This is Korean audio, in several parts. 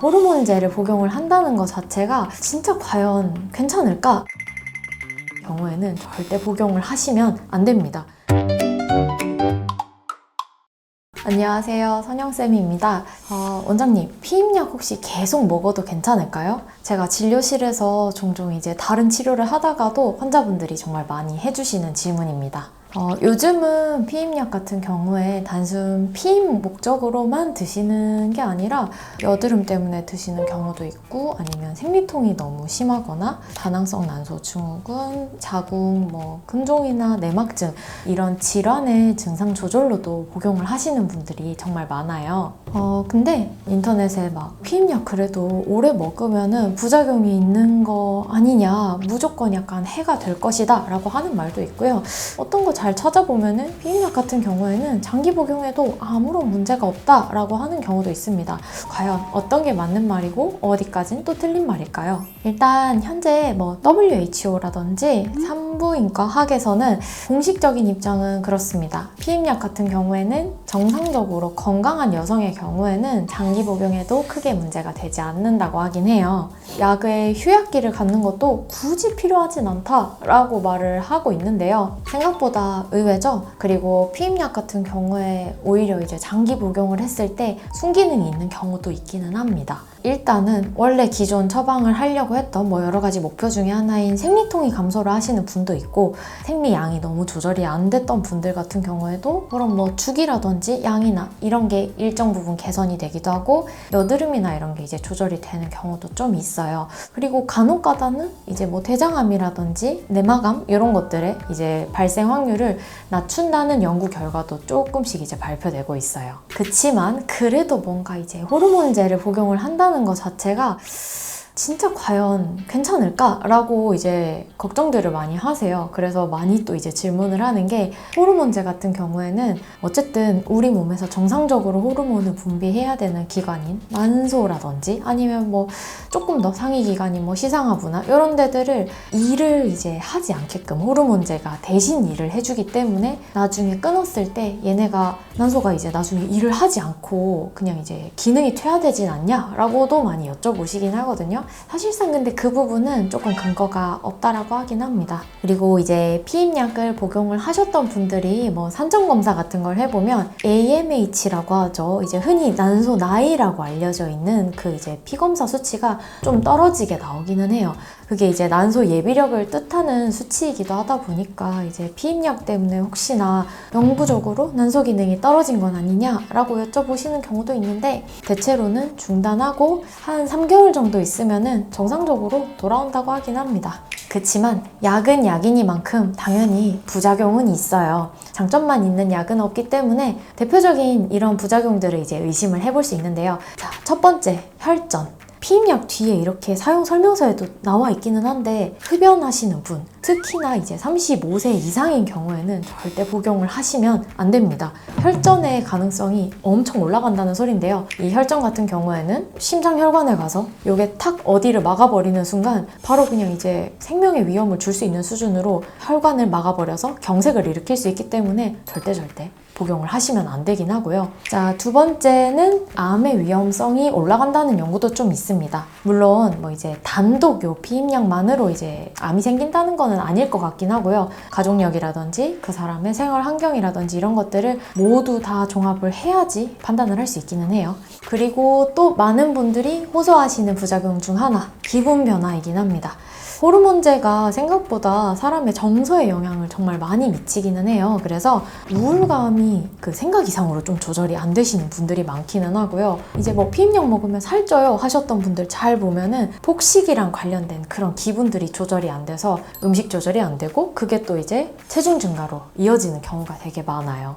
호르몬제를 복용을 한다는 것 자체가 진짜 과연 괜찮을까? 경우에는 절대 복용을 하시면 안 됩니다. 안녕하세요, 선영쌤입니다. 원장님, 피임약 혹시 계속 먹어도 괜찮을까요? 제가 진료실에서 종종 이제 다른 치료를 하다가도 환자분들이 정말 많이 해주시는 질문입니다. 요즘은 피임약 같은 경우에 단순 피임 목적으로만 드시는 게 아니라 여드름 때문에 드시는 경우도 있고, 아니면 생리통이 너무 심하거나 다낭성 난소 증후군, 자궁, 금종이나 내막증 이런 질환의 증상 조절로도 복용을 하시는 분들이 정말 많아요. 근데 인터넷에 막 피임약 그래도 오래 먹으면은 부작용이 있는 거 아니냐, 무조건 약간 해가 될 것이다 라고 하는 말도 있고요. 어떤 거 잘 찾아보면은 피임약 같은 경우에는 장기 복용해도 아무런 문제가 없다라고 하는 경우도 있습니다. 과연 어떤 게 맞는 말이고 어디까진 또 틀린 말일까요? 일단 현재 WHO라든지 산부인과 학에서는 공식적인 입장은 그렇습니다. 피임약 같은 경우에는 정상적으로 건강한 여성의 경우에는 장기 복용해도 크게 문제가 되지 않는다고 하긴 해요. 약의 휴약기를 갖는 것도 굳이 필요하진 않다라고 말을 하고 있는데요. 생각보다 의외죠? 그리고 피임약 같은 경우에 오히려 이제 장기 복용을 했을 때 순기능이 있는 경우도 있기는 합니다. 일단은 원래 기존 처방을 하려고 했던 여러 가지 목표 중에 하나인 생리통이 감소를 하시는 분도 있고, 생리양이 너무 조절이 안 됐던 분들 같은 경우에도 그런 주기라든지 양이나 이런 게 일정 부분 개선이 되기도 하고, 여드름이나 이런 게 이제 조절이 되는 경우도 좀 있어요. 그리고 간혹 가다는 이제 대장암이라든지 내막암 이런 것들의 이제 발생 확률을 낮춘다는 연구 결과도 조금씩 이제 발표되고 있어요. 그치만 그래도 뭔가 이제 호르몬제를 복용을 한다는 것 자체가 진짜 과연 괜찮을까라고 이제 걱정들을 많이 하세요. 그래서 많이 또 이제 질문을 하는 게, 호르몬제 같은 경우에는 어쨌든 우리 몸에서 정상적으로 호르몬을 분비해야 되는 기관인 난소라든지 아니면 조금 더 상위 기관인 시상하부나 이런 데들을 일을 이제 하지 않게끔 호르몬제가 대신 일을 해주기 때문에 나중에 끊었을 때 얘네가 난소가 이제 나중에 일을 하지 않고 그냥 이제 기능이 퇴화되진 않냐라고도 많이 여쭤보시긴 하거든요. 사실상 근데 그 부분은 조금 근거가 없다라고 하긴 합니다. 그리고 이제 피임약을 복용을 하셨던 분들이 산정검사 같은 걸 해보면 AMH라고 하죠. 이제 흔히 난소 나이라고 알려져 있는 그 이제 피검사 수치가 좀 떨어지게 나오기는 해요. 그게 이제 난소 예비력을 뜻하는 수치이기도 하다 보니까 이제 피임약 때문에 혹시나 영구적으로 난소 기능이 떨어진 건 아니냐라고 여쭤보시는 경우도 있는데, 대체로는 중단하고 한 3개월 정도 있으면은 정상적으로 돌아온다고 하긴 합니다. 그치만 약은 약이니만큼 당연히 부작용은 있어요. 장점만 있는 약은 없기 때문에 대표적인 이런 부작용들을 이제 의심을 해볼 수 있는데요. 자, 첫 번째, 혈전. 피임약 뒤에 이렇게 사용 설명서에도 나와 있기는 한데, 흡연하시는 분, 특히나 이제 35세 이상인 경우에는 절대 복용을 하시면 안 됩니다. 혈전의 가능성이 엄청 올라간다는 소린데요. 이 혈전 같은 경우에는 심장혈관에 가서 이게 탁 어디를 막아버리는 순간 바로 그냥 이제 생명의 위험을 줄 수 있는 수준으로 혈관을 막아버려서 경색을 일으킬 수 있기 때문에 절대 복용을 하시면 안 되긴 하고요. 자, 두 번째는 암의 위험성이 올라간다는 연구도 좀 있습니다. 물론 이제 단독 요 피임약만으로 이제 암이 생긴다는 거는 아닐 것 같긴 하고요. 가족력이라든지 그 사람의 생활 환경이라든지 이런 것들을 모두 다 종합을 해야지 판단을 할 수 있기는 해요. 그리고 또 많은 분들이 호소하시는 부작용 중 하나, 기분 변화이긴 합니다. 호르몬제가 생각보다 사람의 정서에 영향을 정말 많이 미치기는 해요. 그래서 우울감이 그 생각 이상으로 좀 조절이 안 되시는 분들이 많기는 하고요. 이제 피임약 먹으면 살쪄요 하셨던 분들 잘 보면은 폭식이랑 관련된 그런 기분들이 조절이 안 돼서 음식 조절이 안 되고, 그게 또 이제 체중 증가로 이어지는 경우가 되게 많아요.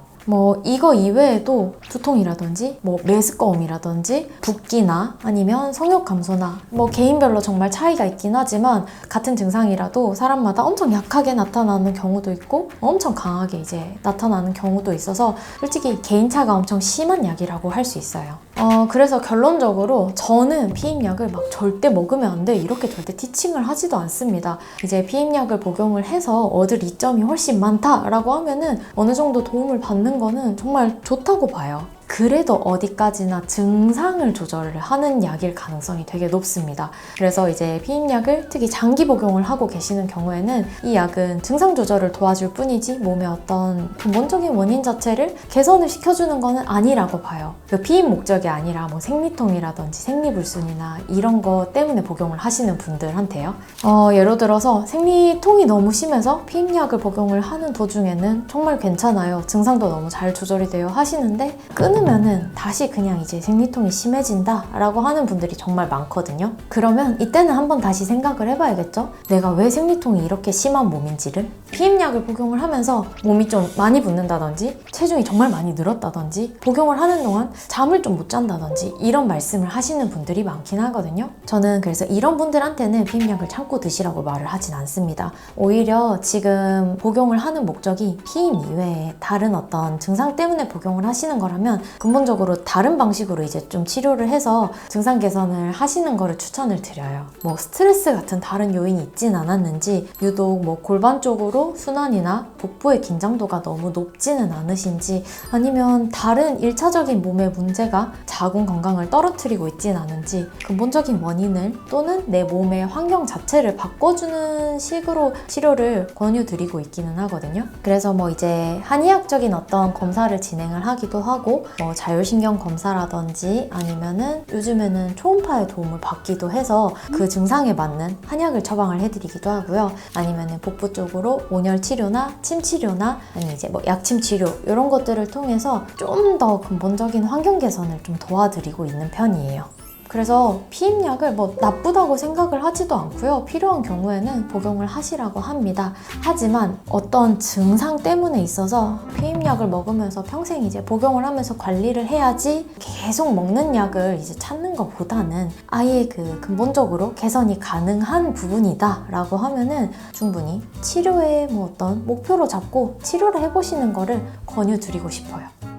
이거 이외에도 두통이라든지 메스꺼움이라든지 붓기나 아니면 성욕 감소나 개인별로 정말 차이가 있긴 하지만 같은 증상이라도 사람마다 엄청 약하게 나타나는 경우도 있고 엄청 강하게 이제 나타나는 경우도 있어서 솔직히 개인차가 엄청 심한 약이라고 할 수 있어요. 그래서 결론적으로 저는 피임약을 절대 먹으면 안 돼 이렇게 절대 티칭을 하지도 않습니다. 이제 피임약을 복용을 해서 얻을 이점이 훨씬 많다라고 하면은 어느 정도 도움을 받는 거는 정말 좋다고 봐요. 그래도 어디까지나 증상을 조절을 하는 약일 가능성이 되게 높습니다. 그래서 이제 피임약을 특히 장기 복용을 하고 계시는 경우에는 이 약은 증상 조절을 도와줄 뿐이지 몸의 어떤 근본적인 원인 자체를 개선을 시켜주는 거는 아니라고 봐요. 그 피임 목적이 아니라 뭐 생리통이라든지 생리불순이나 이런 거 때문에 복용을 하시는 분들한테요. 예를 들어서 생리통이 너무 심해서 피임약을 복용을 하는 도중에는 정말 괜찮아요. 증상도 너무 잘 조절이 되어 하시는데 끊으면은 다시 그냥 이제 생리통이 심해진다 라고 하는 분들이 정말 많거든요. 그러면 이때는 한번 다시 생각을 해봐야겠죠? 내가 왜 생리통이 이렇게 심한 몸인지를. 피임약을 복용을 하면서 몸이 좀 많이 붓는다든지 체중이 정말 많이 늘었다든지 복용을 하는 동안 잠을 좀 못 잔다든지 이런 말씀을 하시는 분들이 많긴 하거든요. 저는 그래서 이런 분들한테는 피임약을 참고 드시라고 말을 하진 않습니다. 오히려 지금 복용을 하는 목적이 피임 이외에 다른 어떤 증상 때문에 복용을 하시는 거라면 근본적으로 다른 방식으로 이제 좀 치료를 해서 증상 개선을 하시는 거를 추천을 드려요. 뭐 스트레스 같은 다른 요인이 있진 않았는지 유독 뭐 골반 쪽으로 순환이나 복부의 긴장도가 너무 높지는 않으신지 아니면 다른 1차적인 몸의 문제가 자궁 건강을 떨어뜨리고 있진 않은지 근본적인 원인을 또는 내 몸의 환경 자체를 바꿔주는 식으로 치료를 권유드리고 있기는 하거든요. 그래서 뭐 이제 한의학적인 어떤 검사를 진행을 하기도 하고 뭐 자율신경 검사라든지 아니면은 요즘에는 초음파의 도움을 받기도 해서 그 증상에 맞는 한약을 처방을 해드리기도 하고요. 아니면은 복부 쪽으로 온열 치료나 침 치료나 아니면 이제 뭐 약침 치료 이런 것들을 통해서 좀 더 근본적인 환경 개선을 좀 도와드리고 있는 편이에요. 그래서 피임약을 뭐 나쁘다고 생각을 하지도 않고요. 필요한 경우에는 복용을 하시라고 합니다. 하지만 어떤 증상 때문에 있어서 피임약을 먹으면서 평생 이제 복용을 하면서 관리를 해야지 계속 먹는 약을 이제 찾는 것보다는 아예 그 근본적으로 개선이 가능한 부분이다 라고 하면은 충분히 치료의 뭐 어떤 목표로 잡고 치료를 해보시는 거를 권유드리고 싶어요.